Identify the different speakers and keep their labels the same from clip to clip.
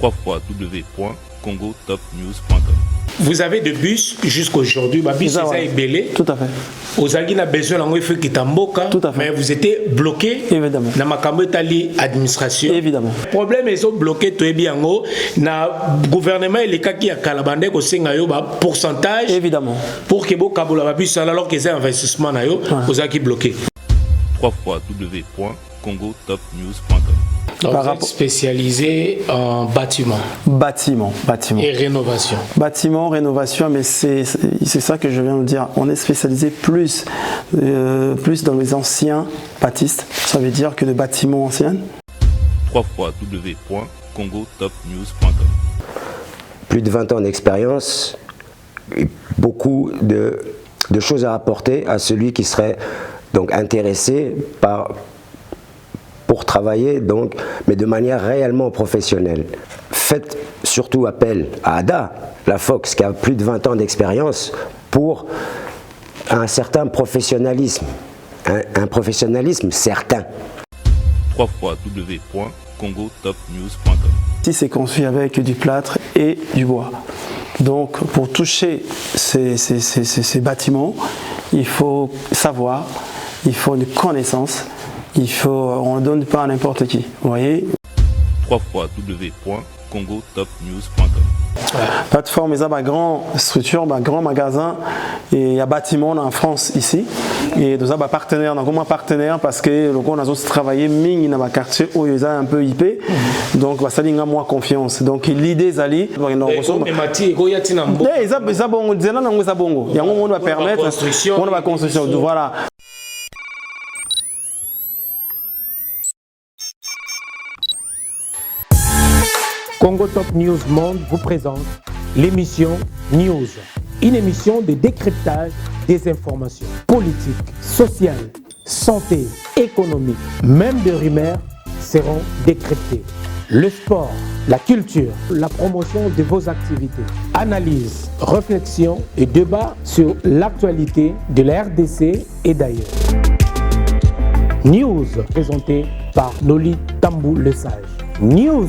Speaker 1: www.congotopnews.com.
Speaker 2: Vous avez des bus jusqu'à aujourd'hui, bus est belé.
Speaker 3: Tout à fait.
Speaker 2: Aux Algis a besoin d'envoyer fait Kitamboka.
Speaker 3: Tout à fait.
Speaker 2: Mais vous étiez bloqué.
Speaker 3: Évidemment.
Speaker 2: Dans ma campagne administration.
Speaker 3: Évidemment.
Speaker 2: Le problème est bloqué tout bien haut. Na gouvernement et les cas qui a calabandé ko senga yo ba pourcentage.
Speaker 3: Évidemment.
Speaker 2: Pour que bo kabola ba puisse alors que c'est investissement na yo aux Algis bloqué.
Speaker 1: www.congotopnews.com.
Speaker 2: Vous êtes spécialisé en bâtiment.
Speaker 3: Bâtiment.
Speaker 2: Et rénovation.
Speaker 3: Bâtiment, rénovation, mais c'est ça que je viens de dire. On est spécialisé plus dans les anciens bâtisses. Ça veut dire que les bâtiments anciens.
Speaker 1: www.congotopnews.com.
Speaker 4: Plus de 20 ans d'expérience, beaucoup de choses à apporter à celui qui serait donc intéressé pour travailler, donc, mais de manière réellement professionnelle. Faites surtout appel à Ada, la Fox, qui a plus de 20 ans d'expérience, pour un certain professionnalisme, un professionnalisme certain.
Speaker 1: www.congotopnews.com.
Speaker 3: Ici, c'est conçu avec du plâtre et du bois. Donc, pour toucher ces bâtiments, il faut savoir, il faut une connaissance. On ne donne pas à n'importe qui, vous voyez.
Speaker 1: www.congotopnews.com.
Speaker 3: Plateforme, ils ont une grande structure, un grand magasin et il y a un bâtiment en France ici. Et nous avons un partenaire, parce que nous avons travaillé dans un quartier où ils ont un peu IP. Donc, ça a moins confiance. Donc, l'idée est d'aller. Il y a une construction. Voilà.
Speaker 2: Congo Top News Monde vous présente l'émission News, une émission de décryptage des informations politiques, sociales, santé, économique, même des rumeurs seront décryptées. Le sport, la culture, la promotion de vos activités, analyse, réflexion et débat sur l'actualité de la RDC et d'ailleurs. News présenté par Noli Tambou Le Sage. News,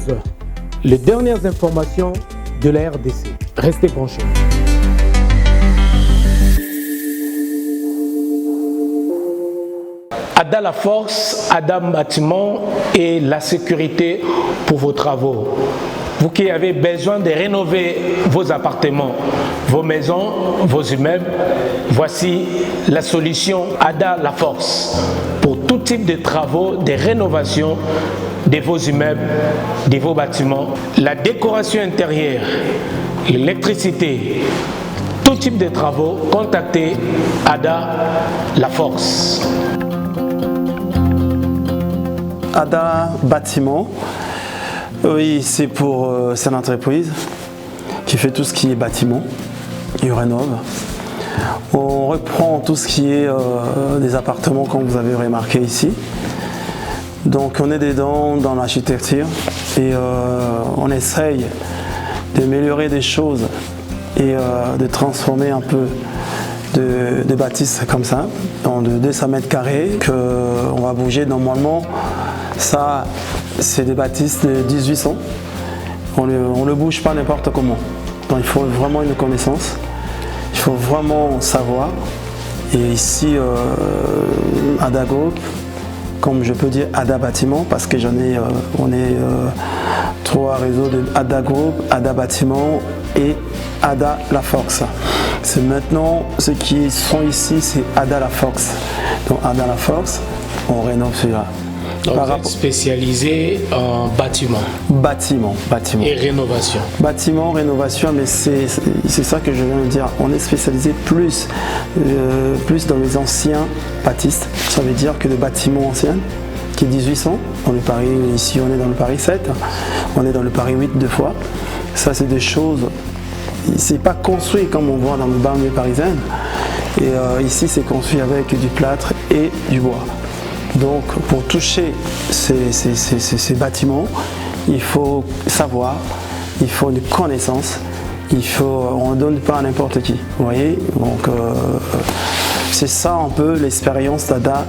Speaker 2: les dernières informations de la RDC. Restez branchés. Ada la force, Ada bâtiment et la sécurité pour vos travaux. Vous qui avez besoin de rénover vos appartements, vos maisons, vos immeubles, voici la solution Ada la force pour tout type de travaux de rénovation de vos immeubles, de vos bâtiments, la décoration intérieure, l'électricité, tout type de travaux, contactez Ada la force.
Speaker 3: Ada Bâtiment, oui, c'est une entreprise qui fait tout ce qui est bâtiment, il rénove. On reprend tout ce qui est des appartements comme vous avez remarqué ici. Donc on est dedans dans l'architecture et on essaye d'améliorer des choses et de transformer un peu de bâtisses comme ça, dans de 200 mètres carrés, qu'on va bouger normalement. Ça, c'est des bâtisses de 1800. On ne bouge pas n'importe comment. Donc il faut vraiment une connaissance, il faut vraiment savoir. Et ici, Ada Group, comme je peux dire Ada Bâtiment, parce que on est trois réseaux de Ada Group, Ada Bâtiment et Ada La Fox. C'est maintenant, ceux qui sont ici, c'est Ada La Fox. Donc Ada La Fox, on rénove celui-là.
Speaker 2: Donc vous êtes spécialisé en bâtiment.
Speaker 3: Bâtiment.
Speaker 2: Et rénovation.
Speaker 3: Bâtiment, rénovation, mais c'est ça que je viens de dire. On est spécialisé plus dans les anciens bâtisses. Ça veut dire que le bâtiment ancien, qui est 1800, ici on est dans le Paris 7, on est dans le Paris 8 deux fois. Ça c'est des choses, c'est pas construit comme on voit dans le banlieue parisienne. Et ici c'est construit avec du plâtre et du bois. Donc pour toucher ces bâtiments, il faut savoir, il faut une connaissance, on ne donne pas à n'importe qui. Vous voyez, donc c'est ça un peu l'expérience d'Ada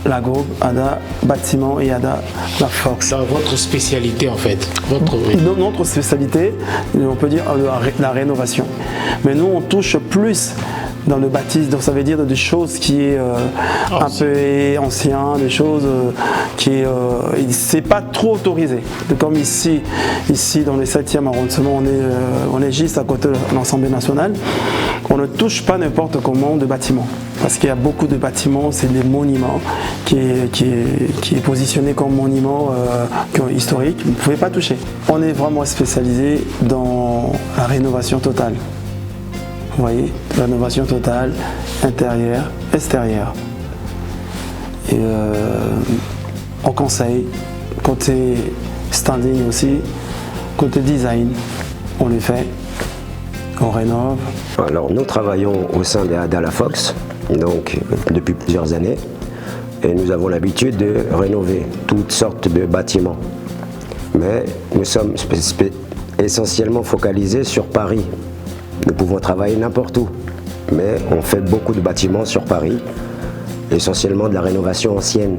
Speaker 3: la groupe, ADA Bâtiment et ADA La Fox.
Speaker 2: Dans votre spécialité en fait.
Speaker 3: Notre spécialité, on peut dire la rénovation. Mais nous, on touche plus dans le bâtisse, donc ça veut dire des choses qui est un peu ancien, des choses c'est pas trop autorisé. Comme ici dans le 7e arrondissement, on est juste à côté de l'Assemblée nationale. On ne touche pas n'importe comment de bâtiments. Parce qu'il y a beaucoup de bâtiments, c'est des monuments qui est positionné comme monument historique. Vous ne pouvez pas toucher. On est vraiment spécialisé dans la rénovation totale. Vous voyez, rénovation totale, intérieur, extérieur. Et on conseille, côté standing aussi, côté design, on les fait, on rénove.
Speaker 4: Alors nous travaillons au sein de ADA La Fox, donc depuis plusieurs années, et nous avons l'habitude de rénover toutes sortes de bâtiments. Mais nous sommes essentiellement focalisés sur Paris. Nous pouvons travailler n'importe où, mais on fait beaucoup de bâtiments sur Paris, essentiellement de la rénovation ancienne.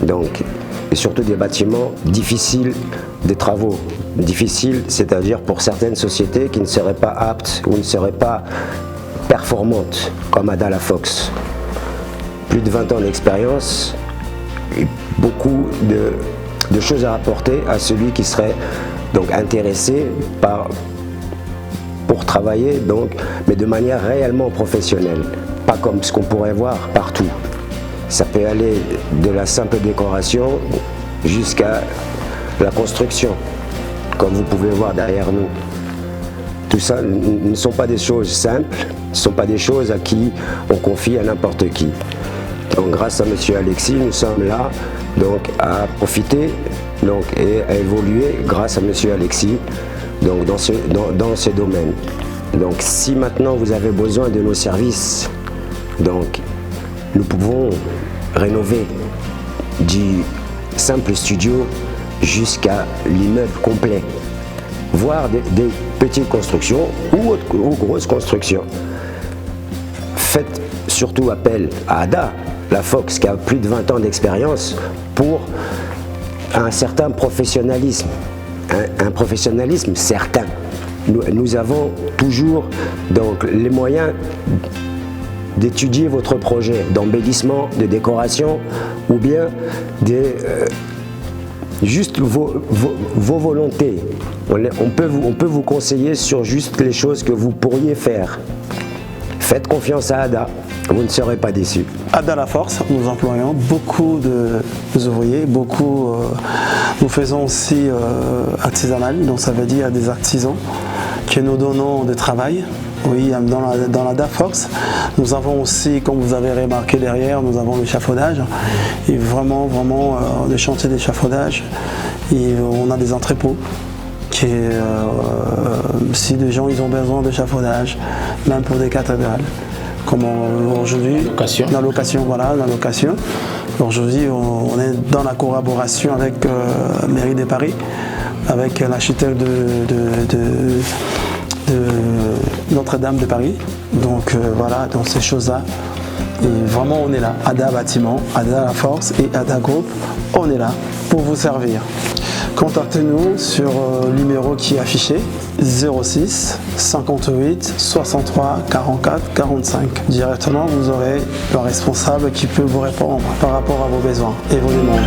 Speaker 4: Donc, et surtout des bâtiments difficiles de travaux. Difficiles, c'est-à-dire pour certaines sociétés qui ne seraient pas aptes ou ne seraient pas performantes, comme ADA La Fox. Plus de 20 ans d'expérience et beaucoup de choses à apporter à celui qui serait donc intéressé pour travailler, donc, mais de manière réellement professionnelle, pas comme ce qu'on pourrait voir partout. Ça peut aller de la simple décoration jusqu'à la construction, comme vous pouvez voir derrière nous. Tout ça ne sont pas des choses simples, ne sont pas des choses à qui on confie à n'importe qui. Donc grâce à M. Alexis, nous sommes là donc, à profiter donc, et à évoluer grâce à M. Alexis donc, dans ce domaine. Donc si maintenant vous avez besoin de nos services, donc, nous pouvons rénover du simple studio jusqu'à l'immeuble complet, voire des petites constructions ou grosses constructions. Faites surtout appel à ADA La Fox qui a plus de 20 ans d'expérience pour un certain professionnalisme, un professionnalisme certain. Nous avons toujours donc, les moyens d'étudier votre projet d'embellissement, de décoration ou bien juste vos volontés. On peut vous conseiller sur juste les choses que vous pourriez faire. Faites confiance à ADA, vous ne serez pas déçus.
Speaker 3: ADA La Force, nous employons beaucoup d'ouvriers, nous faisons aussi artisanal, donc ça veut dire des artisans que nous donnons de travail. Oui, dans la DAFOX, nous avons aussi, comme vous avez remarqué derrière, nous avons l'échafaudage, et vraiment le chantier d'échafaudage, et on a des entrepôts. Si des gens ils ont besoin d'échafaudage, même pour des cathédrales, comme aujourd'hui, la location. Aujourd'hui, on est dans la collaboration avec la mairie de Paris, avec l'architecte de Notre-Dame de Paris. Donc voilà, dans ces choses-là. Et vraiment, on est là. ADA Bâtiment, ADA La Force et ADA Group, on est là pour vous servir. Contactez-nous sur le numéro qui est affiché 06 58 63 44 45. Directement, vous aurez le responsable qui peut vous répondre par rapport à vos besoins et vos demandes.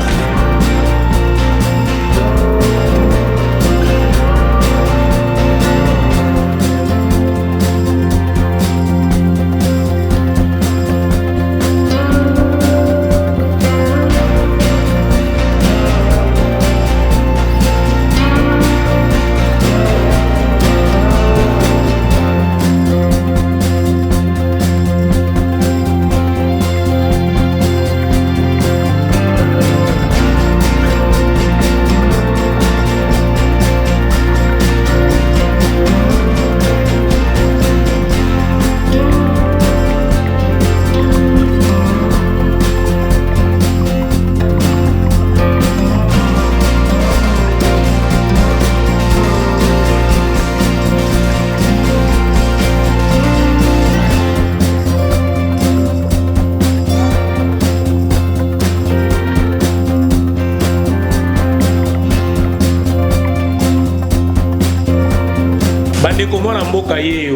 Speaker 2: bandeko mwana mboka ye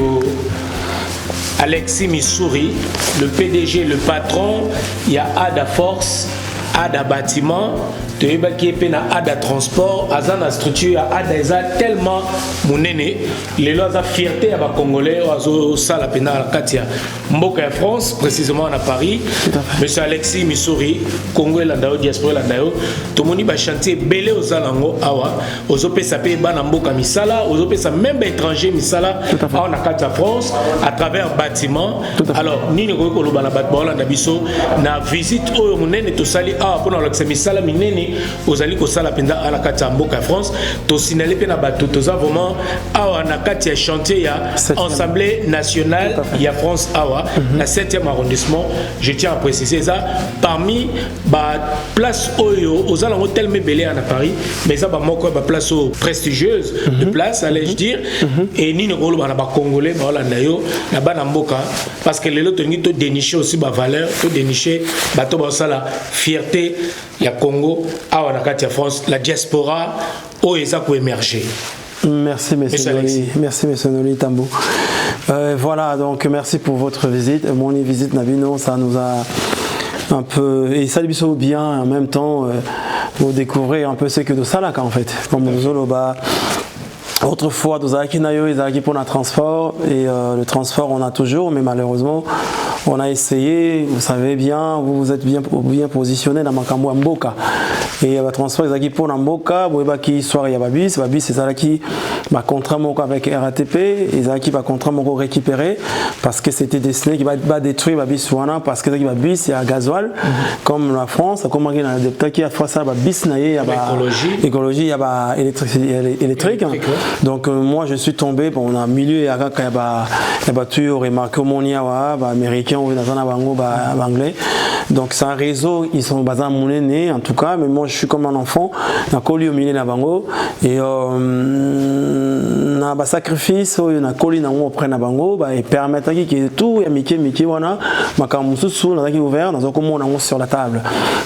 Speaker 2: Alexis Missouri, le PDG, le patron, il y a Ada Force, Ada Bâtiment, Toyeba qui est na Ada Transport, Azana structure, Ada Eza tellement monene, les lois à fierté à ba Congolais, Azo Sala Pena Katia, Mboka en France, précisément à Paris, Monsieur Alexis Missouri, Congo Landao, Diaspora Landao, Tomoni ba chantier belé aux Alango, Awa, aux OPSAP, Bana Mboka Misala, aux OPSA même étranger Misala, en Katia France, à travers bâtiment. Alors, ni ne ko bana bâtiment la biso na visite au monene to sali a pour l'accès Misala minene aux alliés Kosala Penda à la Katia Mboka France, to signalé Pena Bato, toza vraiment Awa na Katia chantier ya Assemblée nationale, il y a France Awa, la 7e arrondissement, je tiens à préciser ça, parmi ba place Oyo, aux alentours tellement belé à Paris, mais ça ba moko ba place prestigieuse de place, allais-je dire, et ni ne rolo ba Congolais, ba la nayo, na ba na Mboka, parce que les autres to dénicher aussi ba valeur, to dénicher bato ba la fierté ya Congo Awa na Katia France, la diaspora o eza ko émerger.
Speaker 3: Merci, monsieur Noli. Merci, monsieur Noli Tambo. Voilà, donc merci pour votre visite. Mon visite Nabino, ça nous a un peu. Et ça, bien, en même temps, vous découvrez un peu ce que de Salaka en fait. Comme Zoloba. Autrefois, dans Zaki Nayo, ils ont pour le transport. Et le transport, on a toujours, mais malheureusement, on a essayé. Vous savez bien, vous êtes bien positionné dans Makambo Mboka. Et le transport, ils ont pour Mboka. Vous voyez qu'il soir il y a Babis. Babis, c'est ça qui m'a contrat avec RATP. Ils ont qui va contrat mon récupérer parce que c'était destiné qui va détruire Babis Wana parce que Babis, il y a gasoil. Comme la France, comme on a des qui a fait ça, Babis, il y a écologie, il y a électrique. Donc moi je suis tombé bon, on a milieu il y a battu remarqué monia américain ou dans un anglais. Donc c'est un réseau, ils sont basés à mon aîné en tout cas, mais moi je suis comme un enfant, na coli au milieu na bango et na ba sacrifice na coli na on prend na bango et permettre que tout ya miki wana makamususu na qui ouvert dans comme on sur la table.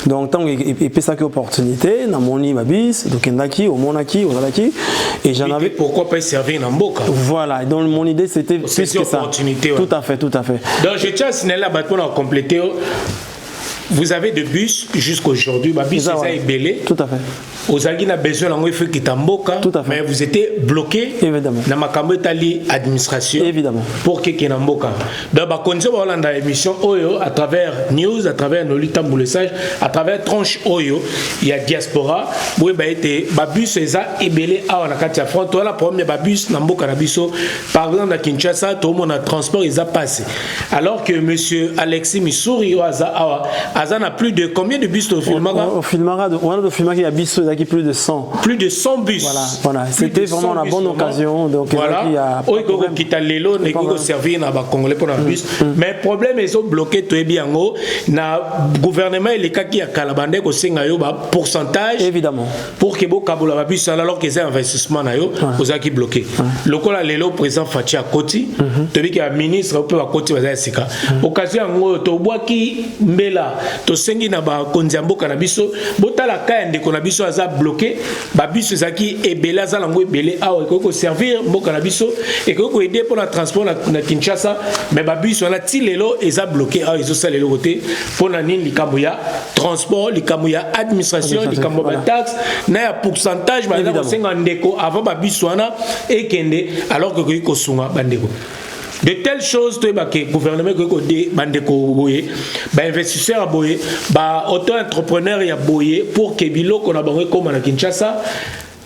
Speaker 3: Donc tant et ça que opportunité na moni babis donc ndaki au monaki au zalaki et j'en avais
Speaker 2: pourquoi pas servir dans Mboka.
Speaker 3: Voilà, donc mon idée c'était plus que ça.
Speaker 2: Ouais.
Speaker 3: Tout à fait. Donc
Speaker 2: je tiens à signaler là pour compléter. Vous avez de bus jusqu'aujourd'hui, ma bus est belé.
Speaker 3: Tout à fait.
Speaker 2: Aux Algis a besoin d'un effet qui est en Mboka, mais vous étiez bloqué dans ma administration.
Speaker 3: Évidemment.
Speaker 2: Pour qu'il y ait un Mboka. Donc, dans l'émission Oyo, à travers news, à travers nos luttes à travers tranche Oyo, il y a diaspora. Où bus est belé à Katia France. Toi, la première bus dans Mboka Nabiso, par exemple, à Kinshasa, tout le monde a transport, ils ont passé. Alors que monsieur Alexis Missouri, Azan a plus de combien de bus au Filmara?
Speaker 3: Au Filmara, on a il y a bus qui plus de 100.
Speaker 2: Plus de 100 bus.
Speaker 3: Voilà. C'était vraiment la bonne occasion. Donc
Speaker 2: voilà. Il y a Lelo, il servir dans les Congolais pour un bus. Mais le problème est bloqué tout bien haut. Le gouvernement il est qui a calabandé ko senga yo pourcentage.
Speaker 3: Évidemment.
Speaker 2: Pour que beaucoup kabula bus alors que c'est investissement na yo, vous avez bloqué. Le col à Lelo président Fatia Koti, tu dis qu'il y a ministre au peu à Koti va sika. Occasion ngo to bois qui mbela to sengi na ba konziambo kanabiso botala ka ndeko na biso aza bloqué ba biso zaki ebela za lango ebele awa ko servir mboka na biso et ko aider pour le transport na Kinshasa mais ba biso na tilelo eza bloqué awa izo salelo côté pour na nini likambo ya transport likambo ya administration likambo ba taxe na ya pourcentage ba ko senga ndeko avant ba biso na ekende alors que ko sunga bandeko. De telles choses, le gouvernement investisseurs auto-entrepreneurs pour que Bilo qu'on a comme à Kinshasa.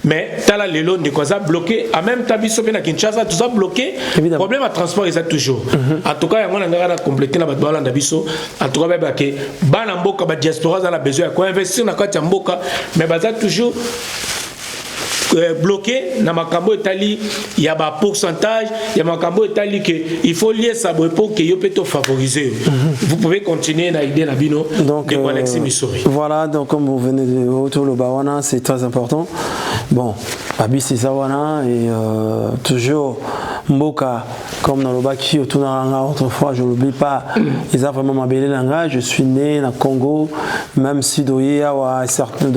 Speaker 2: Mais t'as là les lots de quoi ça bloqué. En même temps, biso à Kinshasa, tout ça bloqué. Le problème à transport, il y a toujours. En tout cas, on a complété la bataille de biso. En tout cas, que Banamboka, diaspora, ça a besoin de investir dans la Mboka, mais ça toujours. Bloqué dans Makambo Italie, il y a un pourcentage, il y a Makambo Italie que il faut lier ça pour que yo peut favoriser. Vous pouvez continuer à aider Nabino de Alexis Missouri.
Speaker 3: Voilà, donc comme vous venez de autour le Bawana, c'est très important. Bon, Abi c'est Zawana et toujours Mboka, comme dans le Baki, autrefois, je ne l'oublie pas, ils ont vraiment m'abélé l'anga. Je suis né dans le Congo, même si de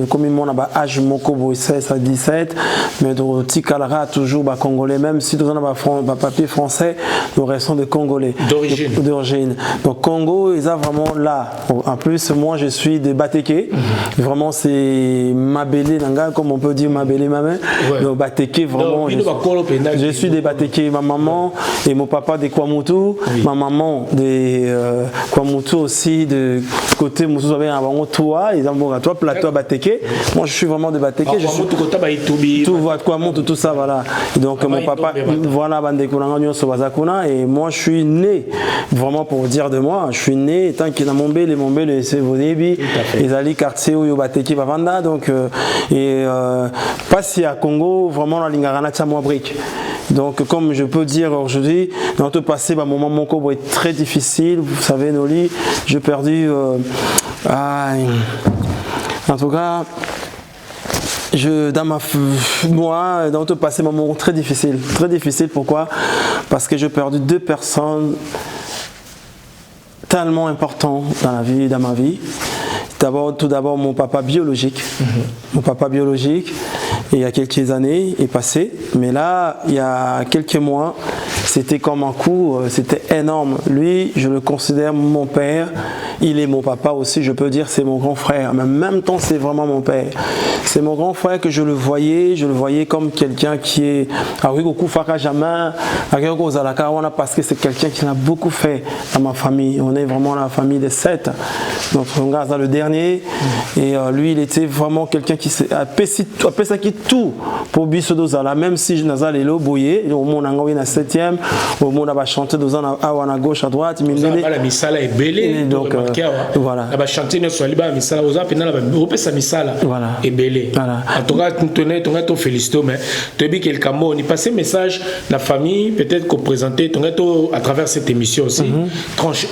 Speaker 3: communément on a âge moko 16 à 17, mais de Tikalara toujours congolais, même si on a papier français, nous restons des Congolais d'origine. Donc Congo, ils ont vraiment là. En plus, moi je suis de Bateke, vraiment c'est m'abélé l'anga, comme on peut dire m'abélé ma main. Donc Bateke, vraiment, je suis des Bateke, ma maman et mon papa des Kwamutu, ma maman des Kwamutu aussi, de côté Moussou, toi, ils ont toi, plateau Bateke. Moi je suis vraiment de Bateke. Je suis tout Kwamutu, tout ça, voilà. Donc mon papa, voilà, et moi je suis né, vraiment pour dire de moi, je suis né, tant qu'il y a mon bel, c'est vos débits, les alliés quartier où Bateke Bavanda, donc, et pas si à Congo, vraiment la Lingarana Tchamois brique. Donc, comme je peux dire aujourd'hui, dans tout passé, mon moment Congo est très difficile. Vous savez, Noli, j'ai perdu. En tout cas, moi, dans tout passé, mon moment très difficile. Très difficile, pourquoi? Parce que j'ai perdu 2 personnes tellement importantes dans ma vie. Tout d'abord, mon papa biologique. Mon papa biologique, il y a quelques années, est passé. Mais là, il y a quelques mois, c'était comme un coup, c'était énorme. Lui, je le considère mon père. Il est mon papa aussi, je peux dire, c'est mon grand frère. Mais en même temps, c'est vraiment mon père. C'est mon grand frère que je le voyais comme quelqu'un qui est... parce que c'est quelqu'un qui a beaucoup fait dans ma famille. On est vraiment la famille des 7. Donc, on regarde le dernier. Et lui, il était vraiment quelqu'un qui a fait ça qui tout pour Bissodozala. Même si je n'ai pas les boyé, au monde on a 7e, au monde on a chanté à gauche, à droite.
Speaker 2: La misala est belle. Donc, voilà. La chanter ne soit libre, misala aux apes, sa misala est belle. En tout cas, tu as félicité, mais tu as dit quelqu'un mot. On y passé message la famille, peut-être qu'on présentait, à travers cette émission aussi, tranche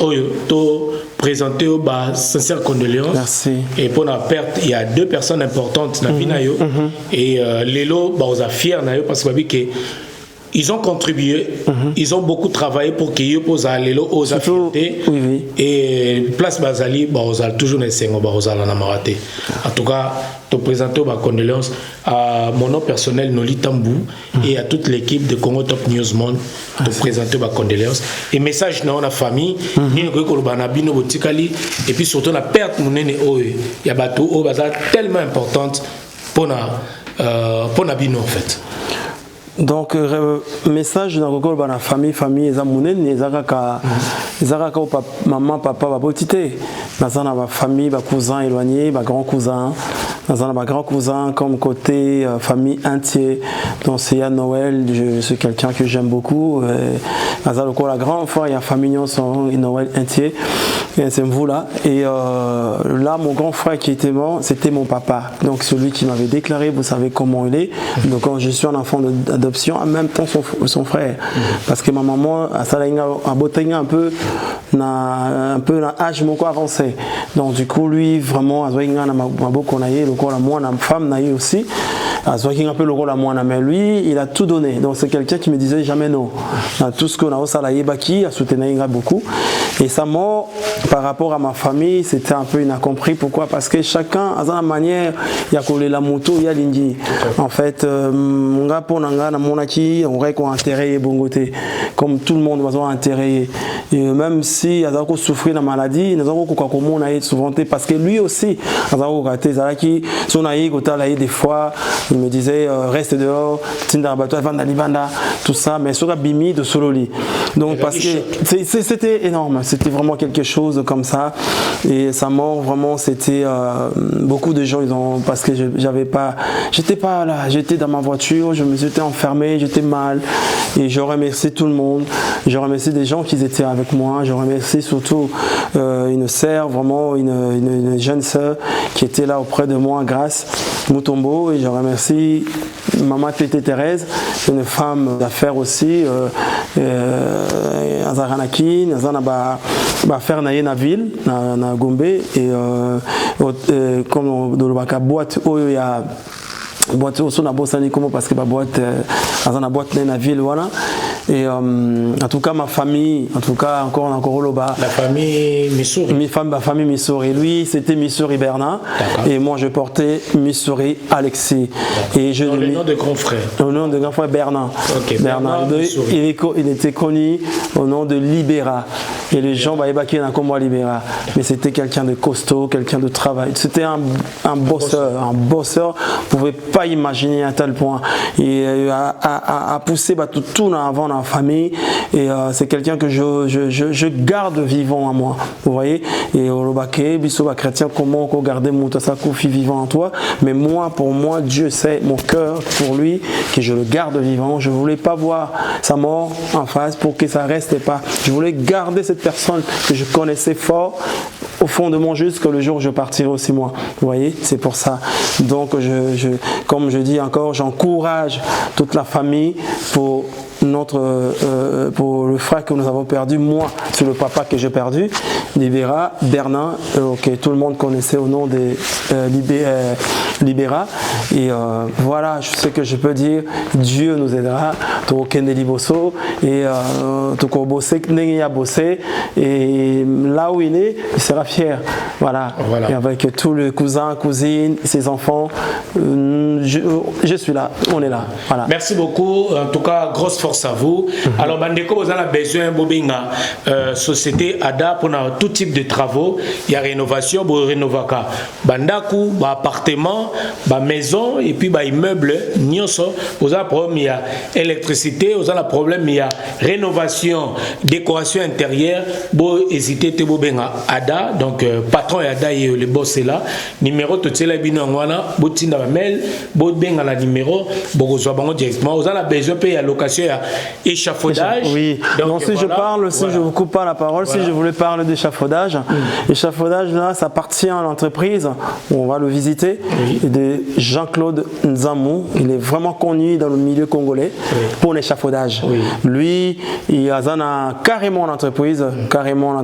Speaker 2: présenter sincères condoléances.
Speaker 3: Merci.
Speaker 2: Et pour la perte, il y a 2 personnes importantes dans la vie. Et les lots, ils sont fiers parce qu'ils ont contribué, ils ont beaucoup travaillé pour qu'ils posent les lots aux affinités. Et place Bazali, ils ont toujours les 5 En tout cas, te présenter ma condoléances à mon nom personnel Noli Tambou et à toute l'équipe de Congo Top News Monde. Te présenter ma condoléances et message dans la famille et puis surtout la perte mon nene il y a bateau tellement importante pour la bino en fait.
Speaker 3: Donc message dans la famille les amounènes les araka maman papa va potiter dans ma famille ma cousin éloigné ma grand cousin dans ma grand cousin comme côté famille entier donc c'est à Noël je suis quelqu'un que j'aime beaucoup dans la grande fois il y a famille son Noël entier c'est vous là et là mon grand frère qui était mort c'était mon papa donc celui qui m'avait déclaré vous savez comment il est donc quand je suis un enfant d'adoption en même temps son frère parce que ma maman a botté un peu l'âge beaucoup avancé donc du coup lui vraiment a beaucoup la moi la femme n'a eu aussi un peu le rôle à moi mais lui il a tout donné donc c'est quelqu'un qui me disait jamais non dans tout ce qu'on a au salarié baki a soutenu beaucoup et sa mort par rapport à ma famille c'était un peu incompris pourquoi parce que chacun a sa manière il y a collé la moto il y a l'indi en fait mon gars pour nanga na monaki on aurait qu'on enterré bongoté comme tout le monde va enterré et même si il a souffrir de la maladie nous avons quoi comme on a souvent parce que lui aussi a raté zalaki son aïe des fois il me disait reste dehors tinda bateau vanda tout ça mais sur la bimi de sololi donc parce que c'était énorme c'était vraiment quelque chose comme ça et sa mort vraiment c'était beaucoup de gens ils ont parce que j'étais pas là j'étais dans ma voiture je me suis enfermé j'étais mal et je remercie tout le monde je remercie des gens qui étaient avec moi je remercie surtout une sœur vraiment une jeune sœur qui était là auprès de moi grâce Mutombo et je remercie maman Tété Thérèse une femme d'affaires aussi Azaranaki Nazana ba faire na ville na Gombe et comme dans le boîte où il y a boîte aussi na bosani comment parce que ma boîte dans la boîte na ville voilà. Et en tout cas ma famille, en tout cas encore Loba.
Speaker 2: La famille Missouri.
Speaker 3: Ma famille Missouri. Lui c'était Missouri Bernard et moi je portais Missouri Alexis. Et je
Speaker 2: le nom de grand frère.
Speaker 3: Le nom de grand frère Bernard.
Speaker 2: Okay,
Speaker 3: Bernard. Il était connu au nom de Libera. Et les gens évacuer dans comme Libera. Mais c'était quelqu'un de costaud, quelqu'un de travail. C'était un bosseur, un bosseur. Vous pouvez pas imaginer à tel point. Et à pousser tout avant dans la famille. Et c'est quelqu'un que je garde vivant à moi. Vous voyez. Et au Lobake, Bissoba chrétien, comment on garder mon Tassakofi vivant en toi. Mais moi, pour moi, Dieu sait mon cœur pour lui que je le garde vivant. Je voulais pas voir sa mort en face pour que ça reste pas. Je voulais garder cette personne que je connaissais fort au fond de mon jusqu'au le jour où je partirai aussi moi. Vous voyez, c'est pour ça. Donc, comme je dis encore, j'encourage toute la famille pour le frère que nous avons perdu, moi, c'est le papa que j'ai perdu, Libera, Bernard, que tout le monde connaissait au nom de Libera. Et voilà, je sais que je peux dire, Dieu nous aidera, et et là où il est, il sera fier. Voilà. Et avec tous les cousins, cousines, ses enfants, je suis là, on est là. Voilà.
Speaker 2: Merci beaucoup, en tout cas, grosse force à vous. Alors, Bandeko, vous avez besoin de société ADA pour tout type de travaux. Il y a rénovation, vous rénovaka. Bandaku, appartement, maison et puis immeuble. Vous avez problème, il y a électricité, vous avez problème, il y a rénovation, décoration intérieure. Vous hésitez, vous ADA, donc patron ADA et le boss est là. Numéro, tout c'est là, vous tirez la mail, vous avez la numéro, vous avez directement. Vous avez besoin de payer location et échafaudage.
Speaker 3: Oui, donc si je vous coupe pas la parole, si je voulais parler d'échafaudage, l'échafaudage là, ça appartient à l'entreprise, on va le visiter, de Jean-Claude Nzamou, il est vraiment connu dans le milieu congolais pour l'échafaudage. Lui, il a carrément l'entreprise, carrément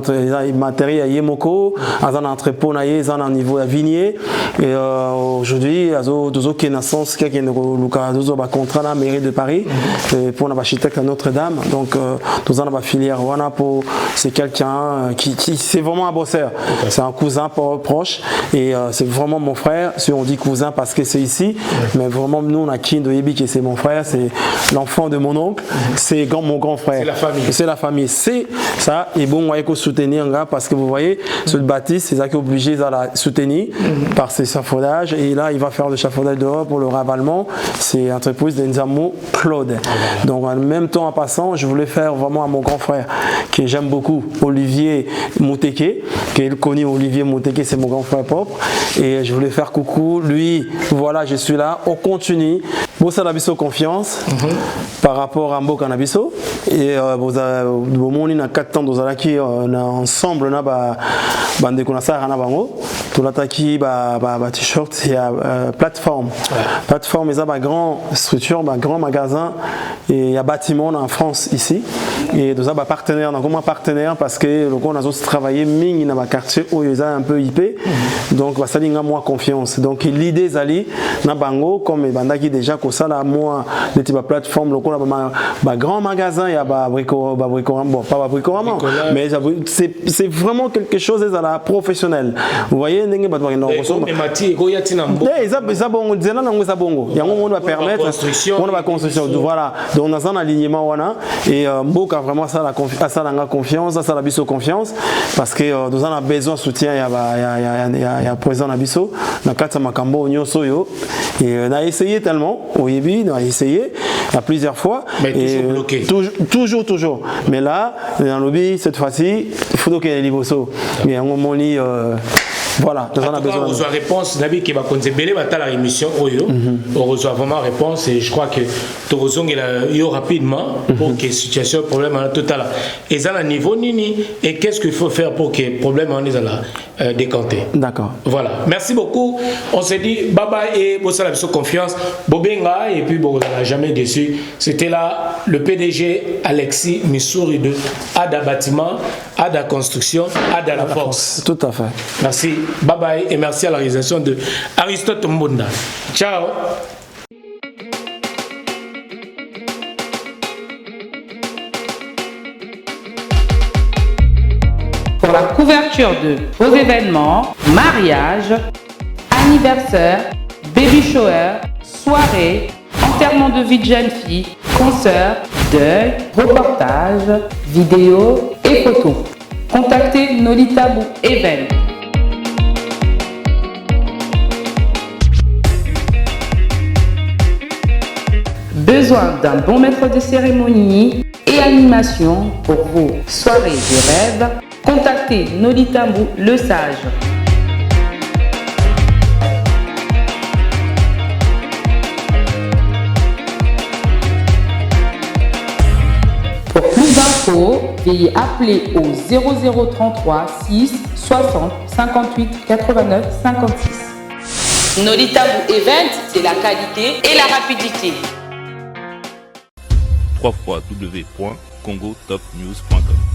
Speaker 3: matériel à Yemoko, il a un entrepôt à un niveau à Vigné, et aujourd'hui, il y a des naissances qui ont un contrat à la mairie de Paris pour l'architecte à Notre-Dame. Donc, nous avons une filière. C'est quelqu'un qui c'est vraiment un bosseur. C'est un cousin proche et c'est vraiment mon frère. Si on dit cousin parce que c'est ici, mais vraiment, nous, on a Kindo Yebi qui c'est mon frère, c'est l'enfant de mon oncle, c'est mon grand frère.
Speaker 2: C'est la famille.
Speaker 3: C'est la famille. C'est ça. Et bon, on va soutenir parce que vous voyez, ce bâtisse, c'est ça qui est obligé de la soutenir par ses échafaudages. Et là, il va faire le échafaudage dehors pour le ravalement. C'est l'entreprise d'Enzamo Claude. Donc en même temps en passant, je voulais faire vraiment à mon grand frère que j'aime beaucoup, Olivier Mouteke, qui est connu Olivier Mouteke, c'est mon grand frère propre. Et je voulais faire coucou, lui, voilà, je suis là, on continue. Bossa Nabiso confiance par rapport à Mboka Nabiso. Et vous avez 4 ans, vous avez ensemble, on a bande de ça, tout l'attaque, t-shirt, il y a plateforme. Plateforme, ils ont une grande structure, un grand magasin, et il y a bâtiment en France ici. Et nous avons un partenaire, un partenaire parce que on a aussi travaillé dans un quartier où ils ont un peu IP. Donc, ça a moins confiance. Donc, l'idée, c'est na bango comme bandaki déjà que ça là moi des types de plateforme donc on a un grand magasin il y a bon pas bricolement mais c'est vraiment quelque chose à la professionnelle. Vous voyez ndenge ba no
Speaker 2: ressources mati ko yatina mbo
Speaker 3: ça bongo zela nango ça bongo yango on va permettre on va construction voilà donc on a un alignement wana et mboka vraiment ça la confiance ça la biso confiance parce que nous on a besoin de soutien il y a président na biso na kata makambo nyonso yo et on a essayé tellement au début on a essayé à plusieurs fois
Speaker 2: mais toujours bloqué
Speaker 3: toujours mais là dans le lobby cette fois-ci il faut qu'il y ait des liboso mais on moni voilà, on a besoin. On reçoit
Speaker 2: réponse, Nabi qui va contribuer à la émission Oyo. On reçoit vraiment réponse et je crois que tu reçois rapidement pour que la situation, problème total. Et ça, à niveau nini et qu'est-ce qu'il faut faire pour que le problème en est décanté.
Speaker 3: D'accord.
Speaker 2: Voilà. Merci beaucoup. On s'est dit bye bye et bon ça la confiance. Bobenga et puis bon on n'a jamais déçu. C'était là le PDG Alexis Missouri de Ada Bâtiment, Ada Construction, Ada La Force.
Speaker 3: Tout à fait.
Speaker 2: Merci. Bye bye et merci à la réalisation de Aristote Mbunda. Ciao.
Speaker 5: couverture de vos événements, mariage, anniversaire, baby shower, soirée, enterrement de vie de jeune fille, concert, deuil, reportage, vidéo et photos. Contactez Nolita Bou Event. Besoin d'un bon maître de cérémonie et animation pour vos soirées de rêve? Contactez Nolita Bou le Sage. Pour plus d'infos, veuillez appeler au 0033 6 60 58 89 56. Nolita Bou Event, c'est la qualité et la rapidité.
Speaker 1: www.congotopnews.com